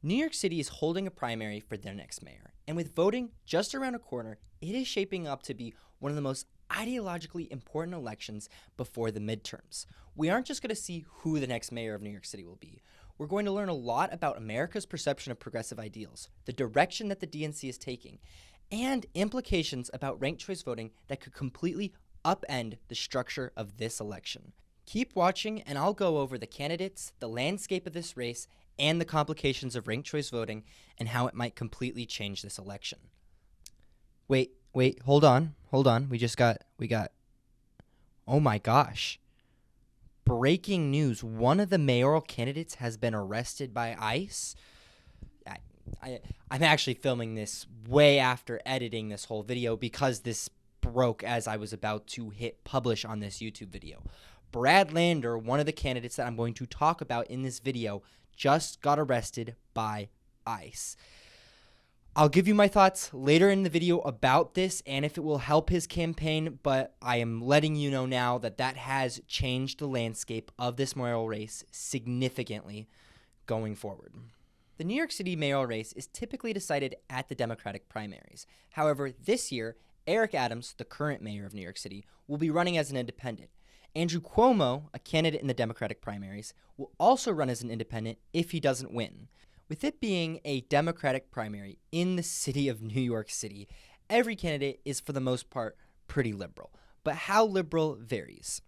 New York City is holding a primary for their next mayor, and with voting just around a corner, it is shaping up to be one of the most ideologically important elections before the midterms. We aren't just going to see who the next mayor of New York City will be. We're going to learn a lot about America's perception of progressive ideals, the direction that the DNC is taking, and implications about ranked choice voting that could completely upend the structure of this election. Keep watching, and I'll go over the candidates, the landscape of this race, and the complications of ranked choice voting and how it might completely change this election. Wait, hold on. We got, oh my gosh. Breaking news, one of the mayoral candidates has been arrested by ICE. I'm actually filming this way after editing this whole video because this broke as I was about to hit publish on this YouTube video. Brad Lander, one of the candidates that I'm going to talk about in this video, just got arrested by ICE. I'll give you my thoughts later in the video about this and if it will help his campaign, but I am letting you know now that that has changed the landscape of this mayoral race significantly going forward. The New York City mayoral race is typically decided at the Democratic primaries. However, this year, Eric Adams, the current mayor of New York City, will be running as an independent. Andrew Cuomo, a candidate in the Democratic primaries, will also run as an independent if he doesn't win. With it being a Democratic primary in the city of New York City, every candidate is for the most part pretty liberal, but how liberal varies.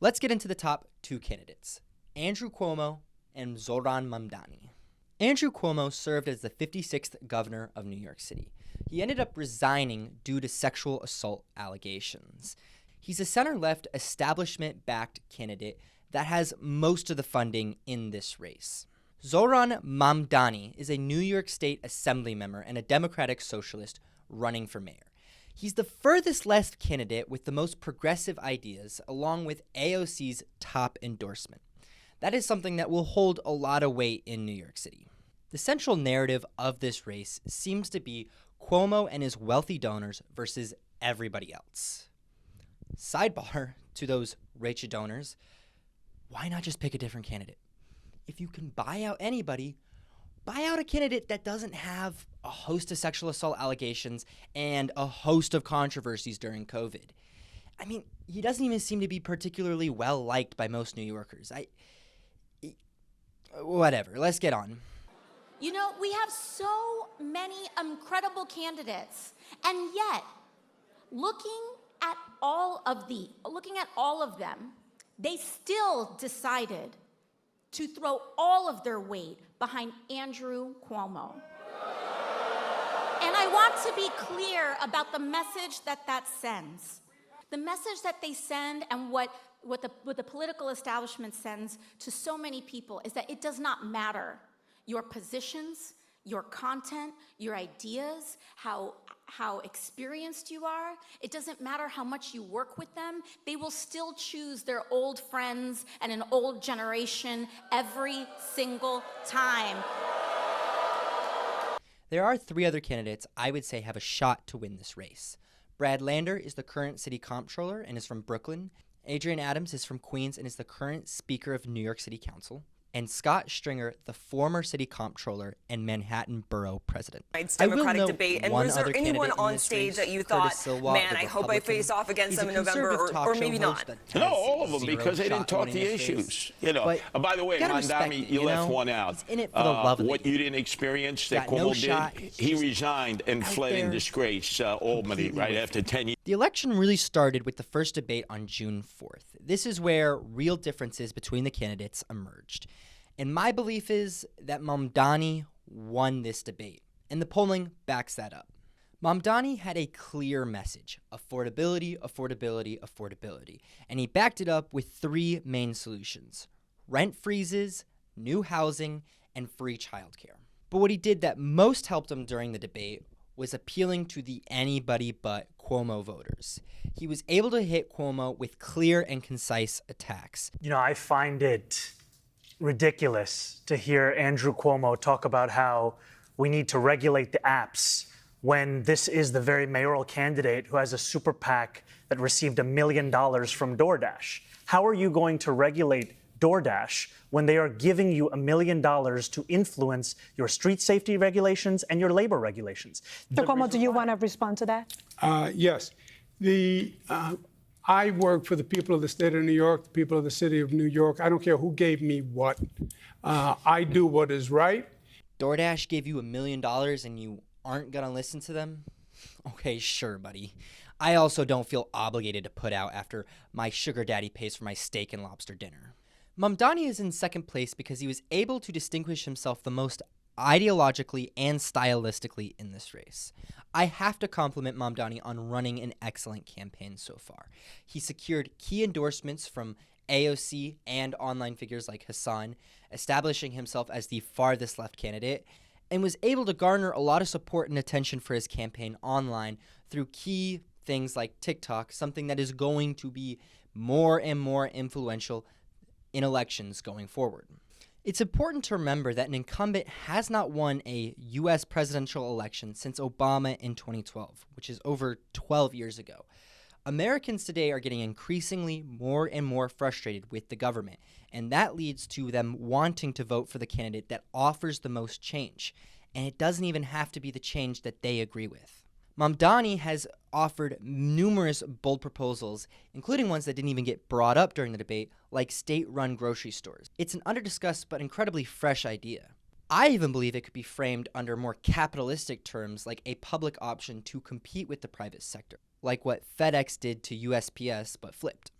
Let's get into the top two candidates, Andrew Cuomo and Zohran Mamdani. Andrew Cuomo served as the 56th governor of New York City. He ended up resigning due to sexual assault allegations. He's a center-left, establishment-backed candidate that has most of the funding in this race. Zohran Mamdani is a New York State Assembly member and a Democratic socialist running for mayor. He's the furthest left candidate with the most progressive ideas, along with AOC's top endorsement. That is something that will hold a lot of weight in New York City. The central narrative of this race seems to be Cuomo and his wealthy donors versus everybody else. Sidebar to those rich donors, why not just pick a different candidate? If you can buy out anybody, buy out a candidate that doesn't have a host of sexual assault allegations and a host of controversies during COVID. I mean, he doesn't even seem to be particularly well liked by most New Yorkers. Whatever, let's get on. You know, we have so many incredible candidates, and yet, looking at all of them, they still decided to throw all of their weight behind Andrew Cuomo. And I want to be clear about the message that sends. The message that they send and what the political establishment sends to so many people is that it does not matter your positions, your content, your ideas, how experienced you are. It doesn't matter how much you work with them. They will still choose their old friends and an old generation every single time. There are three other candidates I would say have a shot to win this race. Brad Lander is the current city comptroller and is from Brooklyn. Adrian Adams is from Queens and is the current Speaker of New York City Council. And Scott Stringer, the former city comptroller and Manhattan Borough president. Democratic debate. And was there anyone on stage that you thought, man, I hope I face off against them in November, or maybe not? No, all of them, because they didn't talk the issues. You know, by the way, Mamdani, you left one out. He's in it for the love of what you didn't experience that Cuomo did, he resigned and fled in disgrace, Albany, right after 10 years. The election really started with the first debate on June 4th. This is where real differences between the candidates emerged. And my belief is that Mamdani won this debate, and the polling backs that up. Mamdani had a clear message: affordability, affordability, affordability. And he backed it up with three main solutions: rent freezes, new housing, and free childcare. But what he did that most helped him during the debate was appealing to the anybody but Cuomo voters. He was able to hit Cuomo with clear and concise attacks. You know, I find it ridiculous to hear Andrew Cuomo talk about how we need to regulate the apps when this is the very mayoral candidate who has a super PAC that received $1 million from DoorDash. How are you going to regulate DoorDash when they are giving you $1 million to influence your street safety regulations and your labor regulations. Mr. Cuomo, do you want to respond to that? Yes. I work for the people of the state of New York, the people of the city of New York. I don't care who gave me what. I do what is right. DoorDash gave you $1 million and you aren't going to listen to them? Okay, sure, buddy. I also don't feel obligated to put out after my sugar daddy pays for my steak and lobster dinner. Mamdani is in second place because he was able to distinguish himself the most ideologically and stylistically in this race. I have to compliment Mamdani on running an excellent campaign so far. He secured key endorsements from AOC and online figures like Hassan, establishing himself as the farthest left candidate, and was able to garner a lot of support and attention for his campaign online through key things like TikTok, something that is going to be more and more influential in elections going forward. It's important to remember that an incumbent has not won a U.S. presidential election since Obama in 2012, which is over 12 years ago. Americans today are getting increasingly more and more frustrated with the government, and that leads to them wanting to vote for the candidate that offers the most change, and it doesn't even have to be the change that they agree with. Mamdani has offered numerous bold proposals, including ones that didn't even get brought up during the debate, like state-run grocery stores. It's an underdiscussed but incredibly fresh idea. I even believe it could be framed under more capitalistic terms, like a public option to compete with the private sector, like what FedEx did to USPS but flipped.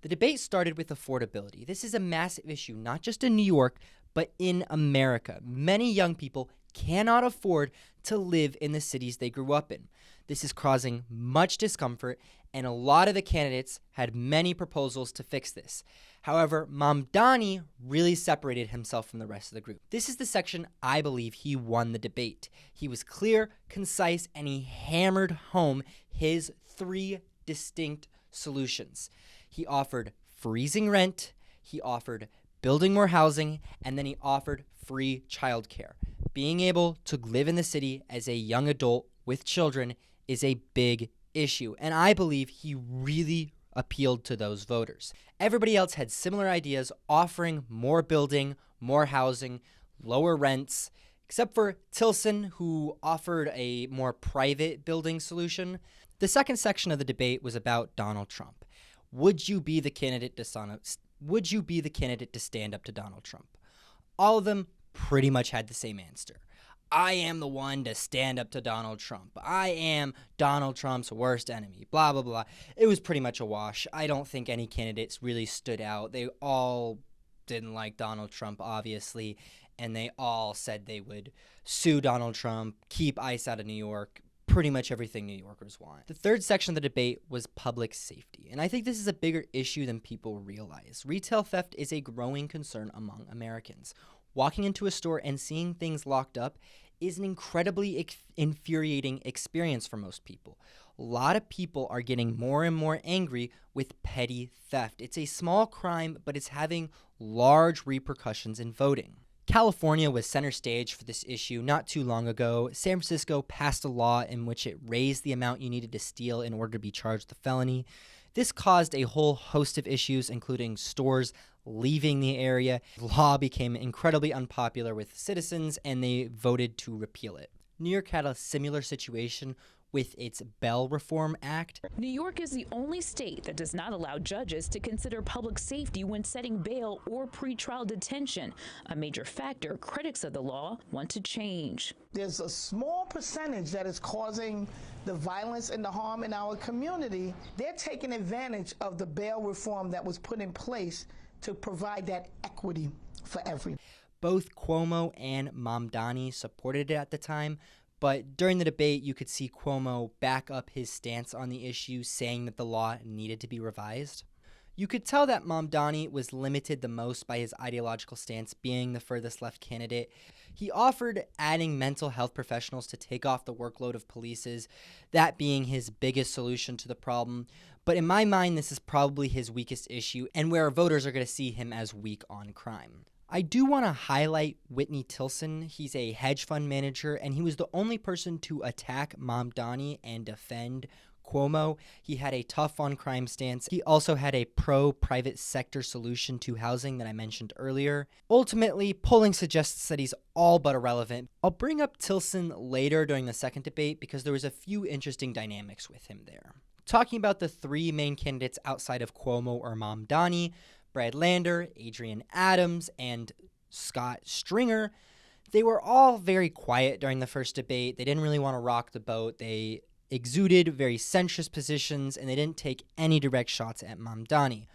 The debate started with affordability. This is a massive issue, not just in New York, but in America. Many young people cannot afford to live in the cities they grew up in. This is causing much discomfort, and a lot of the candidates had many proposals to fix this. However, Mamdani really separated himself from the rest of the group. This is the section I believe he won the debate. He was clear, concise, and he hammered home his 3 distinct solutions. He offered freezing rent, he offered building more housing, and then he offered free childcare. Being able to live in the city as a young adult with children is a big issue, and I believe he really appealed to those voters. Everybody else had similar ideas, offering more building, more housing, lower rents, except for Tilson, who offered a more private building solution. The second section of the debate was about Donald Trump. Would you be the candidate to stand up to Donald Trump? All of them pretty much had the same answer. I am the one to stand up to Donald Trump. I am Donald Trump's worst enemy, blah, blah, blah. It was pretty much a wash. I don't think any candidates really stood out. They all didn't like Donald Trump, obviously, and they all said they would sue Donald Trump, keep ICE out of New York, pretty much everything New Yorkers want. The third section of the debate was public safety, and I think this is a bigger issue than people realize. Retail theft is a growing concern among Americans. Walking into a store and seeing things locked up is an incredibly infuriating experience for most people. A lot of people are getting more and more angry with petty theft. It's a small crime, but it's having large repercussions in voting. California was center stage for this issue not too long ago. San Francisco passed a law in which it raised the amount you needed to steal in order to be charged with a felony. This caused a whole host of issues, including stores leaving the area. The law became incredibly unpopular with citizens, and they voted to repeal it. New York had a similar situation with its Bail Reform Act. New York is the only state that does not allow judges to consider public safety when setting bail or pretrial detention, a major factor critics of the law want to change. There's a small percentage that is causing the violence and the harm in our community. They're taking advantage of the bail reform that was put in place to provide that equity for everyone. Both Cuomo and Mamdani supported it at the time, but during the debate, you could see Cuomo back up his stance on the issue, saying that the law needed to be revised. You could tell that Mamdani was limited the most by his ideological stance, being the furthest left candidate. He offered adding mental health professionals to take off the workload of police, that being his biggest solution to the problem. But in my mind, this is probably his weakest issue, and where voters are going to see him as weak on crime. I do want to highlight Whitney Tilson. He's a hedge fund manager, and he was the only person to attack Mamdani and defend Cuomo. He had a tough on crime stance. He also had a pro-private sector solution to housing that I mentioned earlier. Ultimately, polling suggests that he's all but irrelevant. I'll bring up Tilson later during the second debate because there was a few interesting dynamics with him there. Talking about the three main candidates outside of Cuomo or Mamdani, Brad Lander, Adrian Adams, and Scott Stringer, they were all very quiet during the first debate. They didn't really want to rock the boat. They exuded very centrist positions, and they didn't take any direct shots at Mamdani.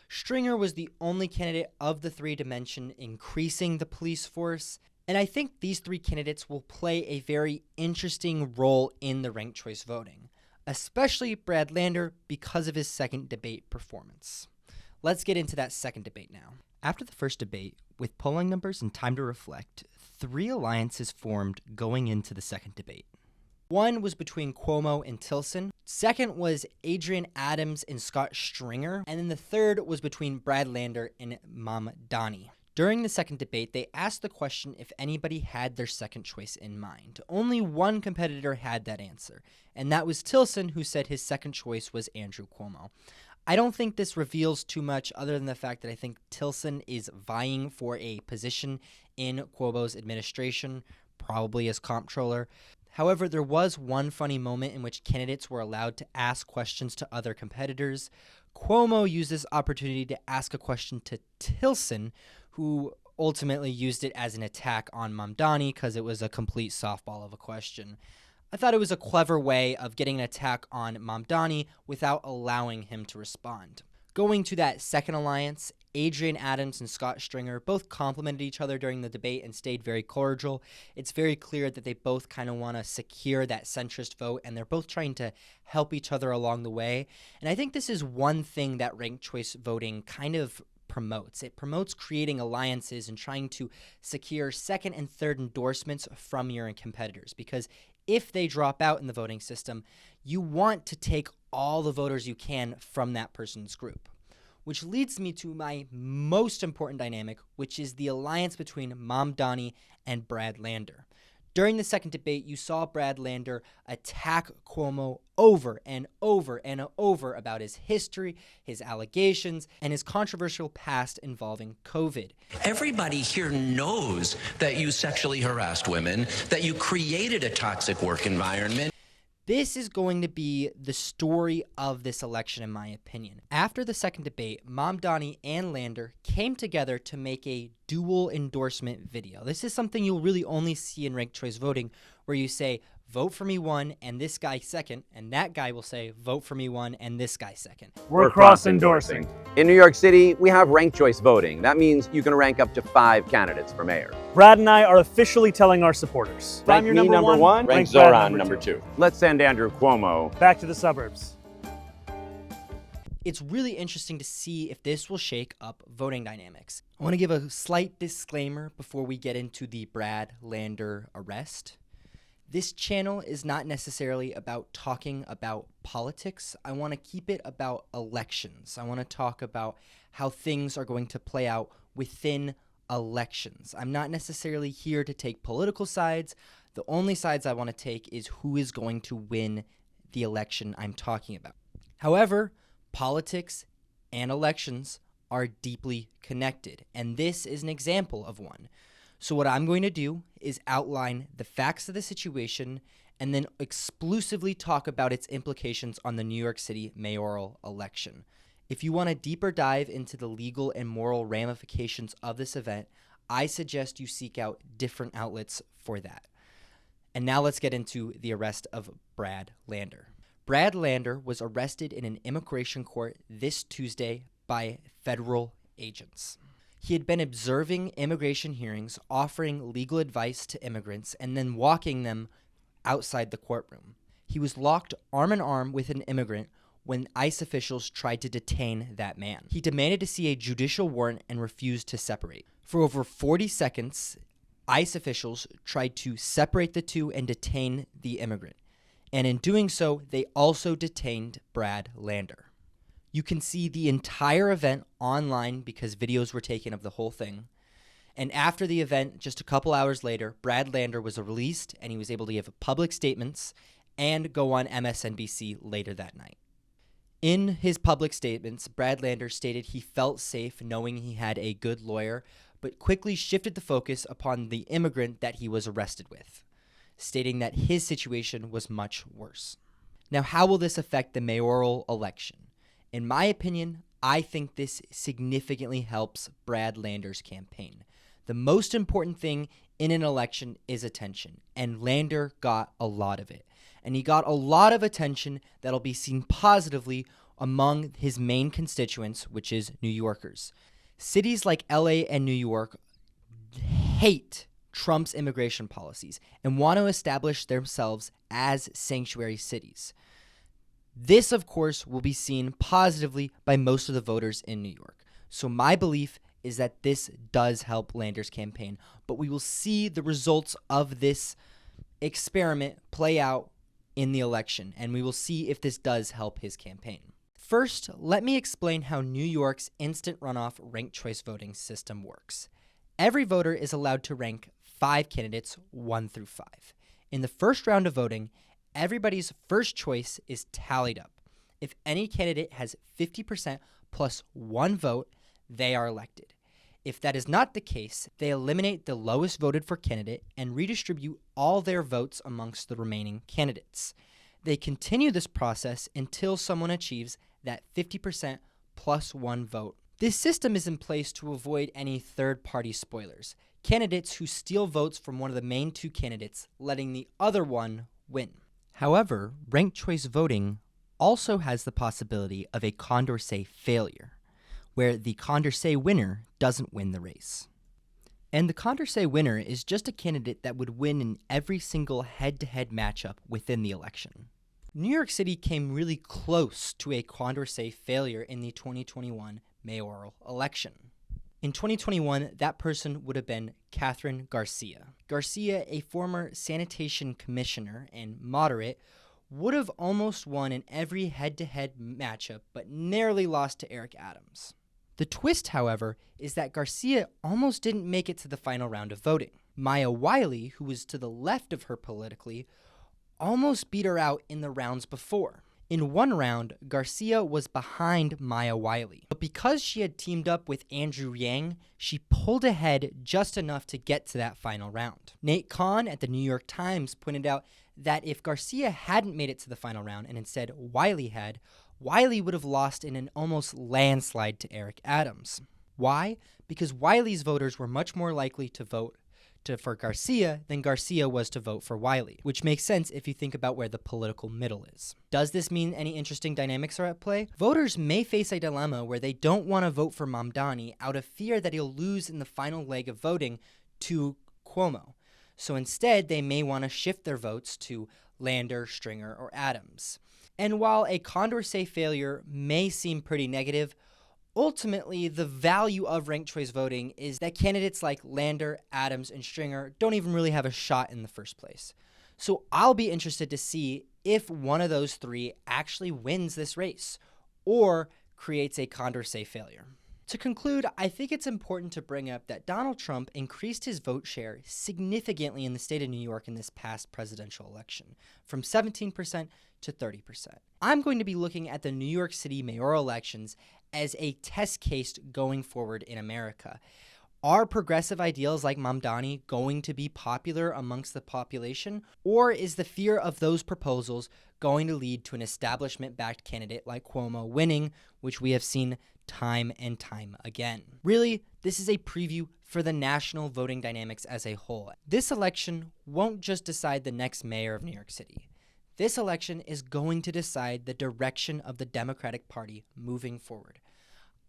Stringer was the only candidate of the three to mention increasing the police force, and I think these three candidates will play a very interesting role in the ranked choice voting, especially Brad Lander because of his second debate performance. Let's get into that second debate now. After the first debate, with polling numbers and time to reflect, three alliances formed going into the second debate. One was between Cuomo and Tilson. Second was Adrian Adams and Scott Stringer. And then the third was between Brad Lander and Mamdani. During the second debate, they asked the question if anybody had their second choice in mind. Only one competitor had that answer, and that was Tilson, who said his second choice was Andrew Cuomo. I don't think this reveals too much other than the fact that I think Tilson is vying for a position in Cuomo's administration, probably as comptroller. However, there was one funny moment in which candidates were allowed to ask questions to other competitors. Cuomo used this opportunity to ask a question to Tilson, who ultimately used it as an attack on Mamdani because it was a complete softball of a question. I thought it was a clever way of getting an attack on Mamdani without allowing him to respond. Going to that second alliance, Adrian Adams and Scott Stringer both complimented each other during the debate and stayed very cordial. It's very clear that they both kind of want to secure that centrist vote, and they're both trying to help each other along the way. And I think this is one thing that ranked choice voting kind of promotes. It promotes creating alliances and trying to secure second and third endorsements from your competitors, because if they drop out in the voting system, you want to take all the voters you can from that person's group. Which leads me to my most important dynamic, which is the alliance between Mamdani and Brad Lander. During the second debate, you saw Brad Lander attack Cuomo over and over and over about his history, his allegations, and his controversial past involving COVID. Everybody here knows that you sexually harassed women, that you created a toxic work environment. This is going to be the story of this election, in my opinion. After the second debate, Mamdani and Lander came together to make a dual endorsement video. This is something you'll really only see in ranked choice voting, where you say, vote for me one and this guy second, and that guy will say, vote for me one and this guy second. We're cross-endorsing. In New York City, we have ranked choice voting. That means you can rank up to 5 candidates for mayor. Brad and I are officially telling our supporters. Rank me number one, rank Zohran number 2. Let's send Andrew Cuomo back to the suburbs. It's really interesting to see if this will shake up voting dynamics. I want to give a slight disclaimer before we get into the Brad Lander arrest. This channel is not necessarily about talking about politics. I want to keep it about elections. I want to talk about how things are going to play out within elections. I'm not necessarily here to take political sides. The only sides I want to take is who is going to win the election I'm talking about. However, politics and elections are deeply connected, and this is an example of one. So what I'm going to do is outline the facts of the situation and then exclusively talk about its implications on the New York City mayoral election. If you want a deeper dive into the legal and moral ramifications of this event, I suggest you seek out different outlets for that. And now let's get into the arrest of Brad Lander. Brad Lander was arrested in an immigration court this Tuesday by federal agents. He had been observing immigration hearings, offering legal advice to immigrants, and then walking them outside the courtroom. He was locked arm in arm with an immigrant when ICE officials tried to detain that man. He demanded to see a judicial warrant and refused to separate. For over 40 seconds, ICE officials tried to separate the two and detain the immigrant. And in doing so, they also detained Brad Lander. You can see the entire event online because videos were taken of the whole thing. And after the event, just a couple hours later, Brad Lander was released and he was able to give public statements and go on MSNBC later that night. In his public statements, Brad Lander stated he felt safe knowing he had a good lawyer, but quickly shifted the focus upon the immigrant that he was arrested with, stating that his situation was much worse. Now, how will this affect the mayoral election? In my opinion, I think this significantly helps Brad Lander's campaign. The most important thing in an election is attention, and Lander got a lot of it. And he got a lot of attention that'll be seen positively among his main constituents, which is New Yorkers. Cities like LA and New York hate Trump's immigration policies and want to establish themselves as sanctuary cities. This, of course, will be seen positively by most of the voters in New York. So my belief is that this does help Lander's campaign, but we will see the results of this experiment play out in the election, and we will see if this does help his campaign. First, let me explain how New York's instant runoff ranked choice voting system works. Every voter is allowed to rank 5 candidates 1 through 5. In the first round of voting, everybody's first choice is tallied up. If any candidate has 50% plus 1 vote, they are elected. If that is not the case, they eliminate the lowest voted for candidate and redistribute all their votes amongst the remaining candidates. They continue this process until someone achieves that 50% plus 1 vote. This system is in place to avoid any third-party spoilers, candidates who steal votes from one of the main 2 candidates, letting the other one win. However, ranked choice voting also has the possibility of a Condorcet failure, where the Condorcet winner doesn't win the race. And the Condorcet winner is just a candidate that would win in every single head-to-head matchup within the election. New York City came really close to a Condorcet failure in the 2021 mayoral election. In 2021, that person would have been Catherine Garcia. Garcia, a former sanitation commissioner and moderate, would have almost won in every head-to-head matchup, but narrowly lost to Eric Adams. The twist, however, is that Garcia almost didn't make it to the final round of voting. Maya Wiley, who was to the left of her politically, almost beat her out in the rounds before. In one round, Garcia was behind Maya Wiley, but because she had teamed up with Andrew Yang, she pulled ahead just enough to get to that final round. Nate Kahn at the New York Times pointed out that if Garcia hadn't made it to the final round and instead Wiley had, Wiley would have lost in an almost landslide to Eric Adams. Why? Because Wiley's voters were much more likely to vote for Garcia than Garcia was to vote for Wiley, which makes sense if you think about where the political middle is. Does this mean any interesting dynamics are at play? Voters may face a dilemma where they don't want to vote for Mamdani out of fear that he'll lose in the final leg of voting to Cuomo. So instead, they may want to shift their votes to Lander, Stringer, or Adams. And while a Condorcet failure may seem pretty negative, ultimately the value of ranked choice voting is that candidates like Lander, Adams, and Stringer don't even really have a shot in the first place. So I'll be interested to see if one of those 3 actually wins this race or creates a Condorcet failure. To conclude, I think it's important to bring up that Donald Trump increased his vote share significantly in the state of New York in this past presidential election, from 17% to 30%. I'm going to be looking at the New York City mayoral elections as a test case going forward in America. Are progressive ideals like Mamdani going to be popular amongst the population, or is the fear of those proposals going to lead to an establishment-backed candidate like Cuomo winning, which we have seen time and time again? Really, this is a preview for the national voting dynamics as a whole. This election won't just decide the next mayor of New York City. This election is going to decide the direction of the Democratic Party moving forward.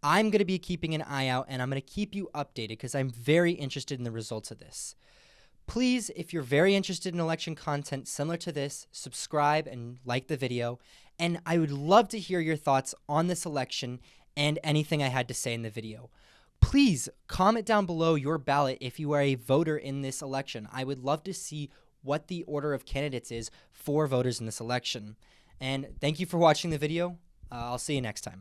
I'm going to be keeping an eye out, and I'm going to keep you updated because I'm very interested in the results of this. Please, if you're very interested in election content similar to this, subscribe and like the video. And I would love to hear your thoughts on this election and anything I had to say in the video. Please comment down below your ballot if you are a voter in this election. I would love to see what the order of candidates is for voters in this election. And thank you for watching the video. I'll see you next time.